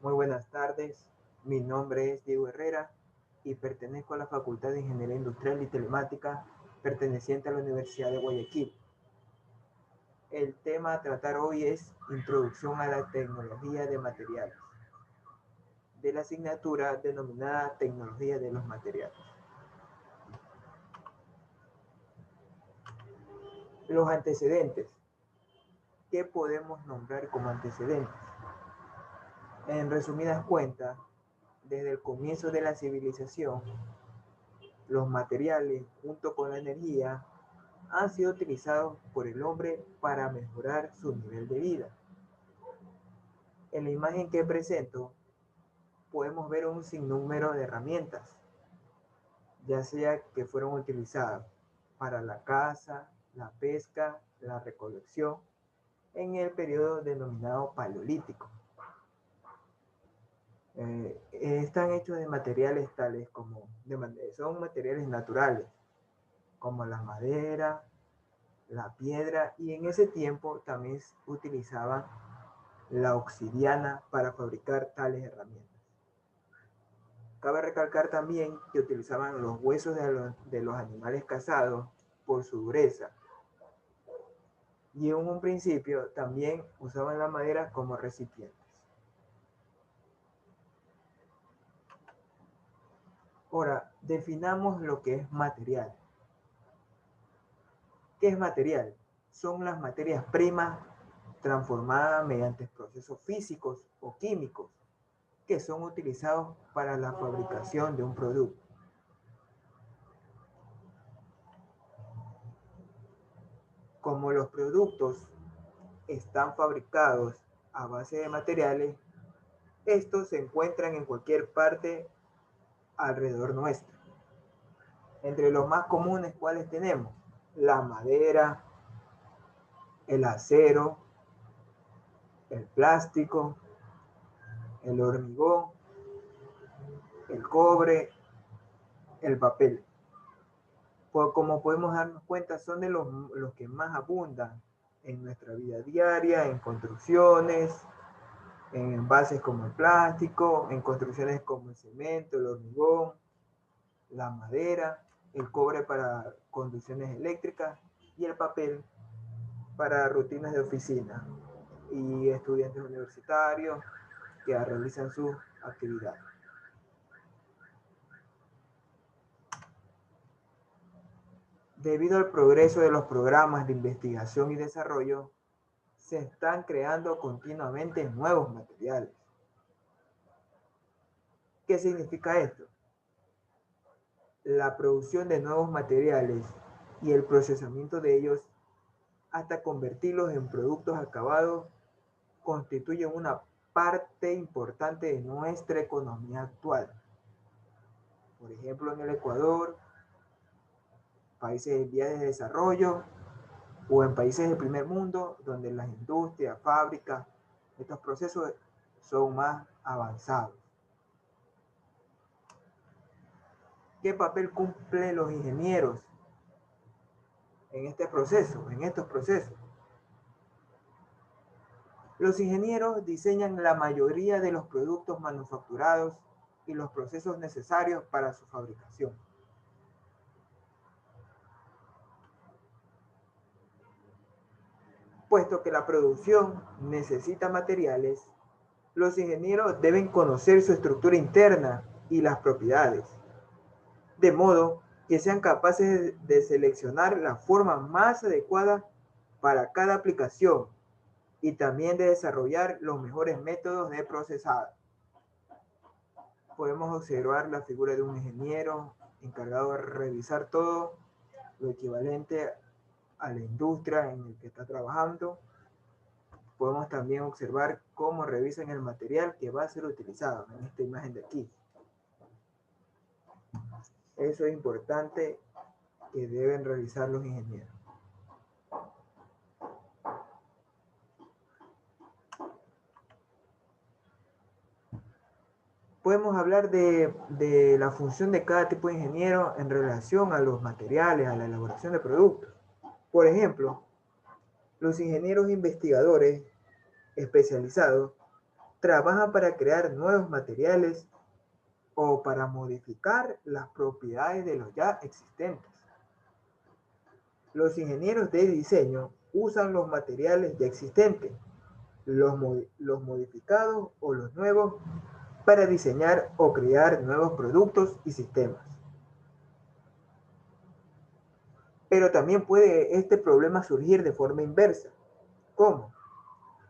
Muy buenas tardes, mi nombre es Diego Herrera y pertenezco a la Facultad de Ingeniería Industrial y Telemática perteneciente a la Universidad de Guayaquil. El tema a tratar hoy es Introducción a la Tecnología de Materiales, de la asignatura denominada Tecnología de los Materiales. Los antecedentes. ¿Qué podemos nombrar como antecedentes? En resumidas cuentas, desde el comienzo de la civilización, los materiales, junto con la energía, han sido utilizados por el hombre para mejorar su nivel de vida. En la imagen que presento, podemos ver un sinnúmero de herramientas, ya sea que fueron utilizadas para la caza, la pesca, la recolección, en el periodo denominado paleolítico. Están hechos de materiales tales como, son materiales naturales, como la madera, la piedra, y en ese tiempo también utilizaban la obsidiana para fabricar tales herramientas. Cabe recalcar también que utilizaban los huesos de los animales cazados por su dureza. Y en un principio también usaban la madera como recipientes. Ahora, definamos lo que es material. ¿Qué es material? Son las materias primas transformadas mediante procesos físicos o químicos que son utilizados para la fabricación de un producto. Como los productos están fabricados a base de materiales, estos se encuentran en cualquier parte alrededor nuestro. Entre los más comunes, ¿cuáles tenemos? La madera, el acero, el plástico, el hormigón, el cobre, el papel. Pues como podemos darnos cuenta, son de los que más abundan en nuestra vida diaria, en construcciones, en envases como el plástico, en construcciones como el cemento, el hormigón, la madera, el cobre para conducciones eléctricas y el papel para rutinas de oficina y estudiantes universitarios que realizan sus actividades. Debido al progreso de los programas de investigación y desarrollo, se están creando continuamente nuevos materiales. ¿Qué significa esto? La producción de nuevos materiales y el procesamiento de ellos hasta convertirlos en productos acabados constituyen una parte importante de nuestra economía actual. Por ejemplo, en el Ecuador, países en vías de desarrollo o en países del primer mundo, donde las industrias, fábricas, estos procesos son más avanzados. ¿Qué papel cumplen los ingenieros en este proceso, en estos procesos? Los ingenieros diseñan la mayoría de los productos manufacturados y los procesos necesarios para su fabricación. Puesto que la producción necesita materiales, los ingenieros deben conocer su estructura interna y las propiedades, de modo que sean capaces de seleccionar la forma más adecuada para cada aplicación y también de desarrollar los mejores métodos de procesado. Podemos observar la figura de un ingeniero encargado de revisar todo lo equivalente a la industria en el que está trabajando. Podemos también observar cómo revisan el material que va a ser utilizado en esta imagen de aquí. Eso es importante que deben realizar los ingenieros. Podemos hablar de la función de cada tipo de ingeniero en relación a los materiales, a la elaboración de productos. Por ejemplo, los ingenieros investigadores especializados trabajan para crear nuevos materiales o para modificar las propiedades de los ya existentes. Los ingenieros de diseño usan los materiales ya existentes, los modificados o los nuevos para diseñar o crear nuevos productos y sistemas. Pero también puede este problema surgir de forma inversa. ¿Cómo?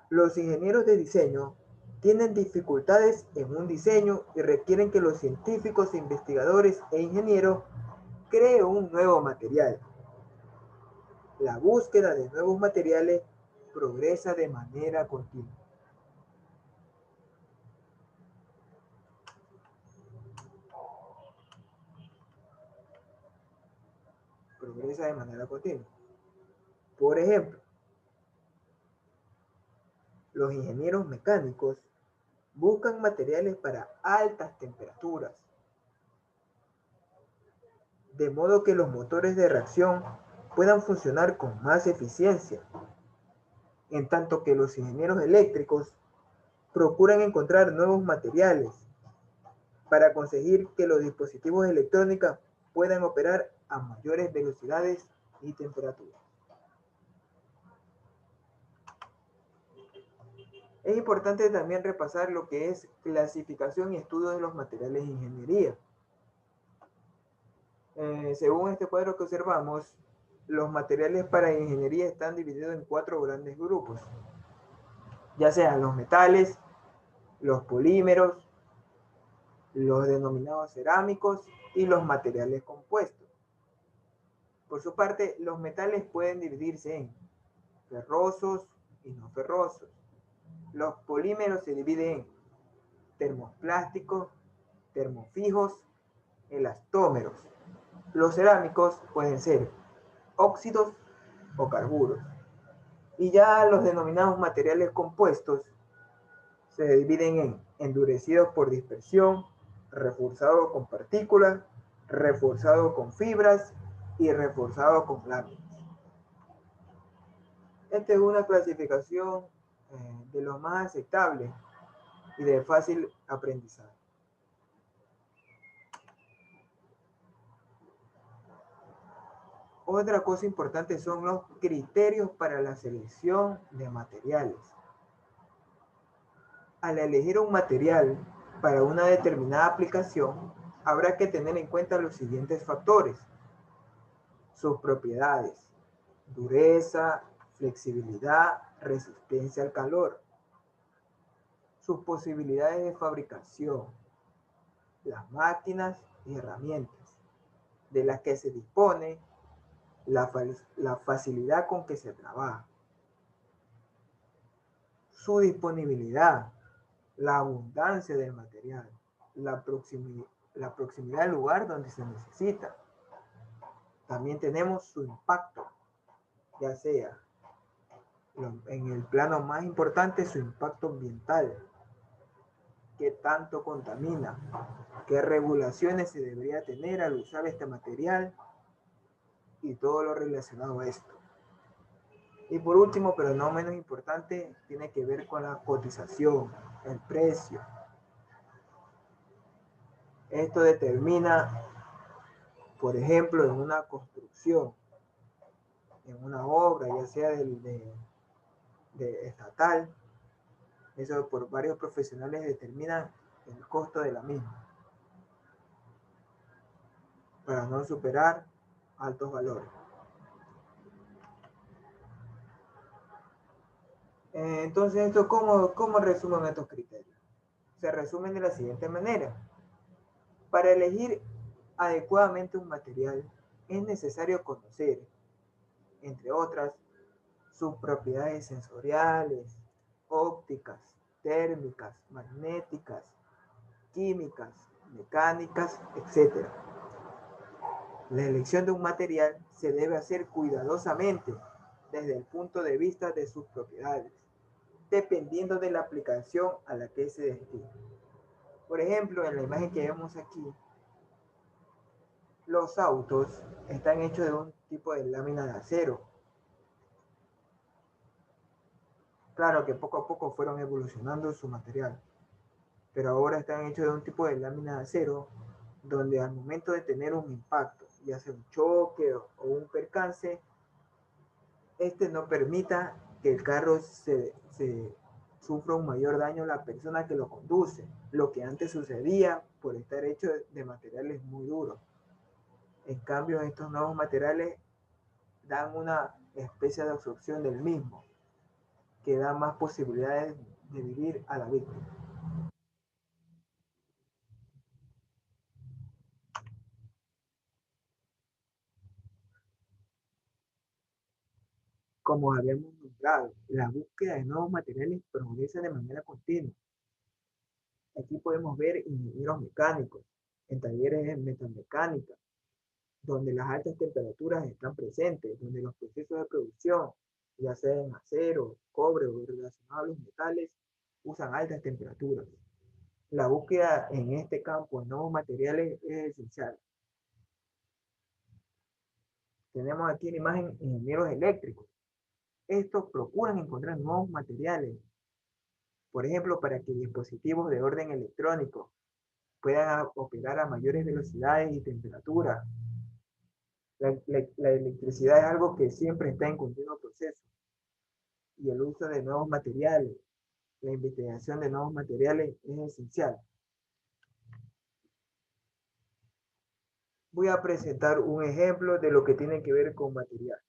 Los ingenieros de diseño tienen dificultades en un diseño y requieren que los científicos, investigadores e ingenieros creen un nuevo material. La búsqueda de nuevos materiales progresa de manera continua. Progresa de manera continua. Por ejemplo, los ingenieros mecánicos buscan materiales para altas temperaturas, de modo que los motores de reacción puedan funcionar con más eficiencia, en tanto que los ingenieros eléctricos procuran encontrar nuevos materiales para conseguir que los dispositivos electrónicos puedan operar a mayores velocidades y temperaturas. Es importante también repasar lo que es clasificación y estudio de los materiales de ingeniería. Según este cuadro que observamos, los materiales para ingeniería están divididos en 4 grandes grupos, ya sean los metales, los polímeros, los denominados cerámicos y los materiales compuestos. Por su parte, los metales pueden dividirse en ferrosos y no ferrosos. Los polímeros se dividen en termoplásticos, termofijos, elastómeros. Los cerámicos pueden ser óxidos o carburos. Y ya los denominados materiales compuestos se dividen en endurecidos por dispersión, reforzado con partículas, reforzado con fibras y reforzado con láminas. Esta es una clasificación de lo más aceptable y de fácil aprendizaje. Otra cosa importante son los criterios para la selección de materiales. Al elegir un material para una determinada aplicación, habrá que tener en cuenta los siguientes factores: sus propiedades, dureza, flexibilidad, resistencia al calor, sus posibilidades de fabricación, las máquinas y herramientas de las que se dispone, la facilidad con que se trabaja, su disponibilidad, la abundancia del material, la proximidad al lugar donde se necesita. También tenemos su impacto, ya sea en el plano más importante, su impacto ambiental, qué tanto contamina, qué regulaciones se debería tener al usar este material y todo lo relacionado a esto. Y por último, pero no menos importante, tiene que ver con la cotización, el precio. Esto determina, por ejemplo, en una construcción, en una obra, ya sea de estatal, eso por varios profesionales determinan el costo de la misma, para no superar altos valores. Entonces, ¿cómo resumen estos criterios? Se resumen de la siguiente manera. Para elegir adecuadamente un material, es necesario conocer, entre otras, sus propiedades sensoriales, ópticas, térmicas, magnéticas, químicas, mecánicas, etc. La elección de un material se debe hacer cuidadosamente desde el punto de vista de sus propiedades, dependiendo de la aplicación a la que se destina. Por ejemplo, en la imagen que vemos aquí, los autos están hechos de un tipo de lámina de acero. Claro que poco a poco fueron evolucionando su material, pero ahora están hechos de un tipo de lámina de acero donde al momento de tener un impacto, ya sea un choque o un percance, este no permita que el carro se sufra un mayor daño a la persona que lo conduce, lo que antes sucedía por estar hecho de materiales muy duros. En cambio, estos nuevos materiales dan una especie de absorción del mismo, que da más posibilidades de vivir a la víctima. Como habíamos nombrado, la búsqueda de nuevos materiales progresa de manera continua. Aquí podemos ver ingenieros mecánicos en talleres de metalmecánica, donde las altas temperaturas están presentes, donde los procesos de producción, ya sea en acero, cobre o relacionados a los metales, usan altas temperaturas. La búsqueda en este campo de nuevos materiales es esencial. Tenemos aquí en imagen ingenieros eléctricos. Estos procuran encontrar nuevos materiales, por ejemplo, para que dispositivos de orden electrónico puedan operar a mayores velocidades y temperaturas. La electricidad es algo que siempre está en continuo proceso y el uso de nuevos materiales, la investigación de nuevos materiales es esencial. Voy a presentar un ejemplo de lo que tiene que ver con material.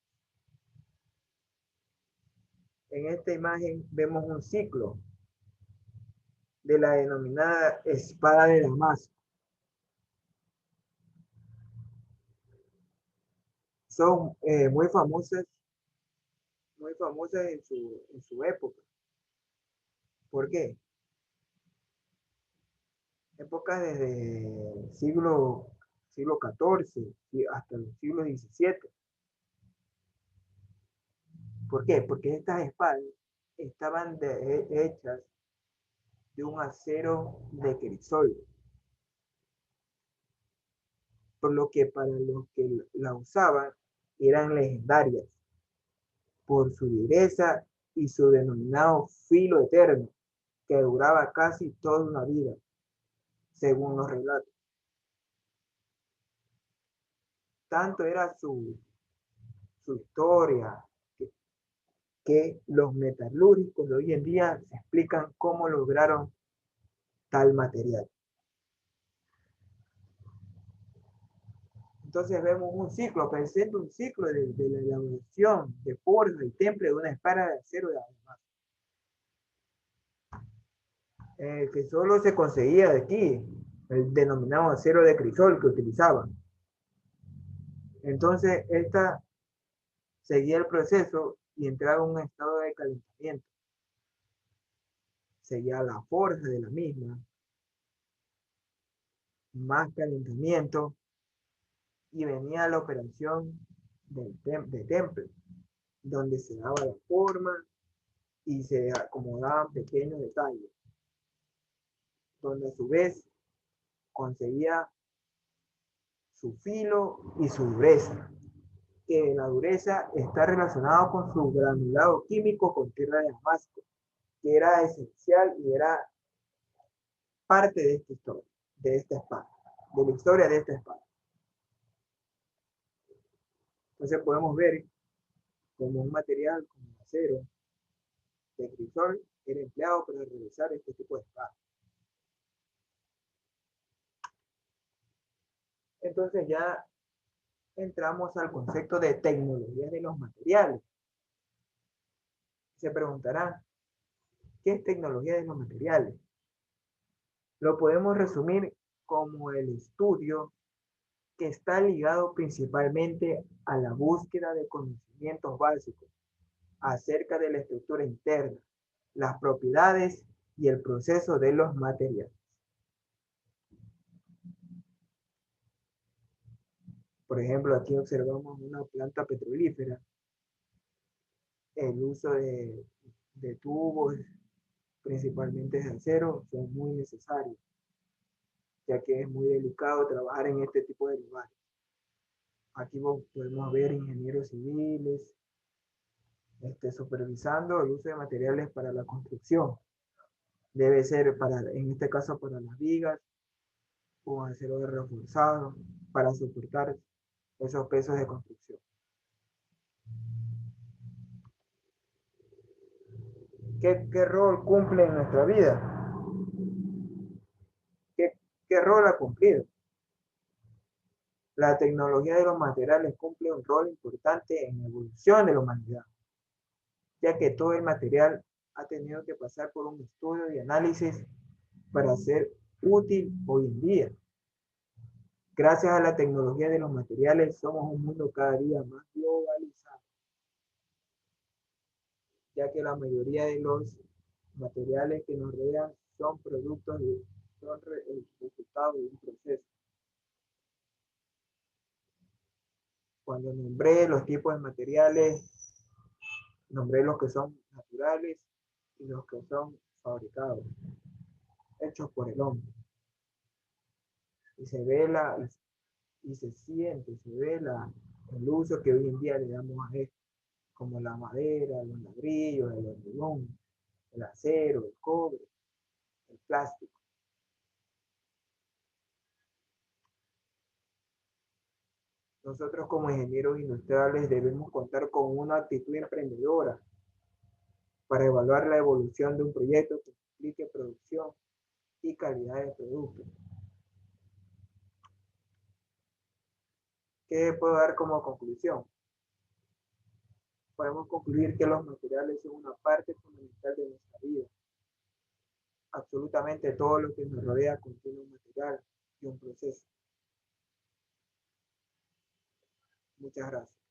En esta imagen vemos un ciclo de la denominada espada de Damasco. Son muy famosas en su época. ¿Por qué? Épocas desde el siglo XIV hasta el siglo XVII. ¿Por qué? Porque estas espadas estaban hechas de un acero de crisol, por lo que para los que la usaban eran legendarias por su dureza y su denominado filo eterno, que duraba casi toda una vida, según los relatos. Tanto era su historia que los metalúrgicos de hoy en día se explican cómo lograron tal material. Entonces vemos un ciclo, presenta un ciclo de la elaboración, de forja y temple de una espada de acero de además, que solo se conseguía de aquí, el denominado acero de crisol que utilizaban. Entonces, esta seguía el proceso y entraba en un estado de calentamiento. Seguía la forja de la misma, más calentamiento, y venía la operación de temple, donde se daba la forma y se acomodaban pequeños detalles, donde a su vez conseguía su filo y su dureza, que la dureza está relacionada con su granulado químico con tierra de Damasco, que era esencial y era parte de esta historia, de esta espada, de la historia de esta espada. Entonces podemos ver como un material como el acero de crisol era empleado para realizar este tipo de espadas. Entonces ya entramos al concepto de tecnología de los materiales. Se preguntarán, ¿qué es tecnología de los materiales? Lo podemos resumir como el estudio que está ligado principalmente a la búsqueda de conocimientos básicos acerca de la estructura interna, las propiedades y el proceso de los materiales. Por ejemplo, aquí observamos una planta petrolífera, el uso de tubos, principalmente de acero, son muy necesarios, ya que es muy delicado trabajar en este tipo de lugares. Aquí podemos ver ingenieros civiles, supervisando el uso de materiales para la construcción. Debe ser en este caso, para las vigas o acero reforzado para soportar esos pesos de construcción. ¿Qué rol cumple en nuestra vida? ¿Qué, ¿Qué rol ha cumplido? La tecnología de los materiales cumple un rol importante en la evolución de la humanidad, ya que todo el material ha tenido que pasar por un estudio y análisis para ser útil hoy en día. Gracias a la tecnología de los materiales, somos un mundo cada día más globalizado, ya que la mayoría de los materiales que nos rodean son el resultado de un proceso. Cuando nombré los tipos de materiales, nombré los que son naturales y los que son fabricados, hechos por el hombre. Y se ve y se siente, se ve el uso que hoy en día le damos a esto, como la madera, los ladrillos, el hormigón, el acero, el cobre, el plástico. Nosotros como ingenieros industriales debemos contar con una actitud emprendedora para evaluar la evolución de un proyecto que implique producción y calidad de producto. ¿Qué puedo dar como conclusión? Podemos concluir que los materiales son una parte fundamental de nuestra vida. Absolutamente todo lo que nos rodea contiene un material y un proceso. Muchas gracias.